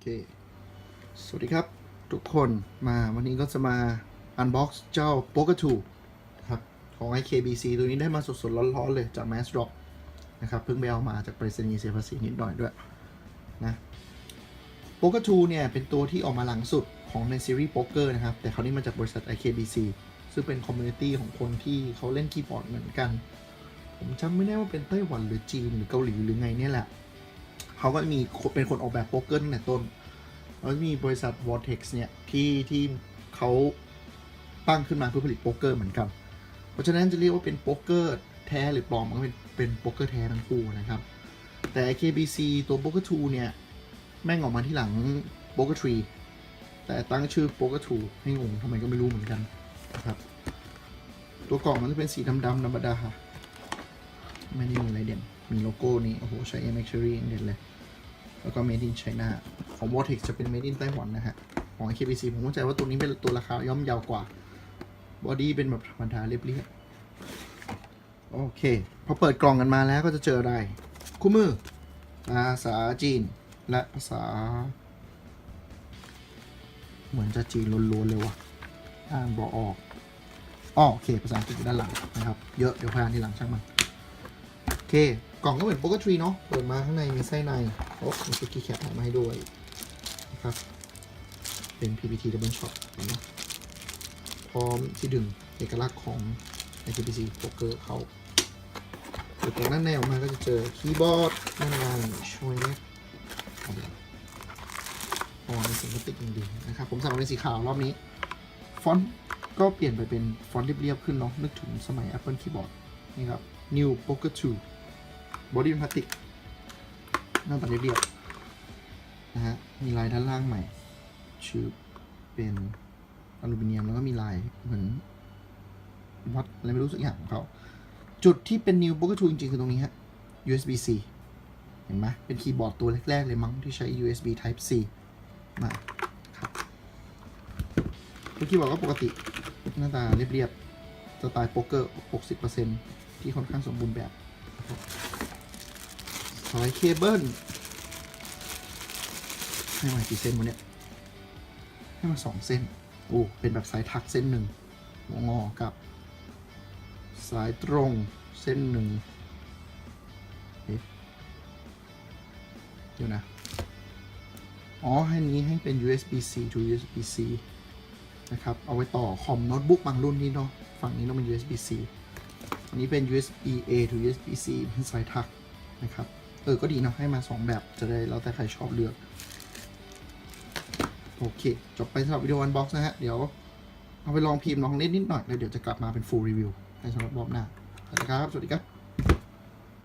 เคสวัสดีครับทุกคนวันนี้ก็จะมา unbox เจ้า Poker 2ครับของ IKBC ตัวนี้ได้มาสดๆร้อนๆเลยจาก Mass Drop นะครับเพิ่งไปเอามาจากไปรษณีย์เสียภาษีนิดหน่อยด้วยนะ Poker 2เนี่ยเป็นตัวที่ออกมาหลังสุดของในซีรีส์โป๊กเกอร์นะครับแต่คราวนี้มาจากบริษัท IKBC ซึ่งเป็นคอมมูนิตี้ของคนที่เขาเล่นคีย์บอร์ดเหมือนกันผมจำไม่ได้ว่าเป็นไต้หวันหรือจีนหรือเกาหลีหรือไงเนี่ยแหละเขาก็มีเป็นคนออกแบบโป๊กเกอร์ตั้งแต่ต้นแล้วมีบริษัท Vortex เนี่ยที่เขาตั้งขึ้นมาเพื่อผลิตโป๊กเกอร์เหมือนกันเพราะฉะนั้นจะเรียกว่าเป็นโป๊กเกอร์แท้หรือปลอมมันก็เป็นโป๊กเกอร์แท้ทั้งคู่นะครับแต่ KBC ตัว Poker 2เนี่ยแม่งออกมาที่หลัง Poker 3แต่ตั้งชื่อ Poker 2ให้งงทำไมก็ไม่รู้เหมือนกันนะครับตัวกล่องมันจะเป็นสีดำธรรมดาไม่ได้มีอะไรเด่นมีโลโก้นี้โอ้โหใช้ MX Cherry เด่นเลยแล้วก็ Made in China ของ Vortex จะเป็น Made in ไต้หวันนะฮะของ KBC ผมเข้าใจว่าตัวนี้เป็นตัวราคาย่อมเยาวกว่าบอดี้เป็นแบบธรรมดาเรียบๆโอเคพอเปิดกล่องกันมาแล้วก็จะเจออะไรคู่มือภาษาจีนและภาษาเหมือนจะจีนล้วนๆเลยว่ะอ่านบอกออกโอเคภาษาอังกฤษอยู่ด้านหลังนะครับเยอะเดี๋ยวพานทีหลังช่างมันโอเคกล่องก็เหมือนโป๊กเกอร์ทรีเนาะเปิดมาข้างในมีไส้ในมีสติ๊กเกอร์แคปมาให้ด้วยนะครับเป็น PPT Double Shot นะพร้อมที่ดึงเอกลักษณ์ของ IKBC โป๊กเกอร์เขาเปิดกล่องด้านในออกมาก็จะเจอคีย์บอร์ดด้านในช่วยมีสีติกดีนะครับผมสั่งเป็นสีขาวรอบนี้ฟอนต์ก็เปลี่ยนไปเป็นฟอนต์เรียบๆขึ้นเนาะนึกถึงสมัย Apple Keyboard นี่ครับ New Poker 2 บอดี้เป็นพลาสติกหน้าตาเรียบๆนะฮะมีลายด้านล่างใหม่ชื่อเป็นอลูมิเนียมแล้วก็มีลายเหมือนวัดอะไรไม่รู้สักอย่างของเขาจุดที่เป็น New Poker 2 จริงๆคือตรงนี้ฮะ USB-C เห็นไหมเป็นคีย์บอร์ดตัวแรกๆเลยมั้งที่ใช้ USB Type C มาครับตัวคีย์บอร์ดก็ปกติหน้าตาเรียบๆสไตล์โป๊กเกอร์ 60% ที่ค่อนข้างสมบูรณ์แบบสายเคเบิลให้มากี่เส้นวะเนี่ยให้มา2 เส้นโอ้เป็นแบบสายถักเส้นหนึ่งหัวงอกับสายตรงเส้นหนึ่งเดี๋ยวนะให้นี้ให้เป็น USB-C to USB-C นะครับเอาไว้ต่อคอมโน้ตบุ๊กบางรุ่นนี้เนาะฝั่งนี้ต้องเป็น USB-C อันนี้เป็น USB-A to USB-C เป็นสายถักนะครับก็ดีเนาะให้มา2แบบจะได้แล้วแต่ใครชอบเลือกโอเคจบไปสำหรับวิดีโออันบ็อกซ์นะฮะเดี๋ยวเอาไปลองพิมพ์ลองเล่นนิดหน่อยแล้วเดี๋ยวจะกลับมาเป็น full review ในสำหรับรอบหน้าสวัสดีครับ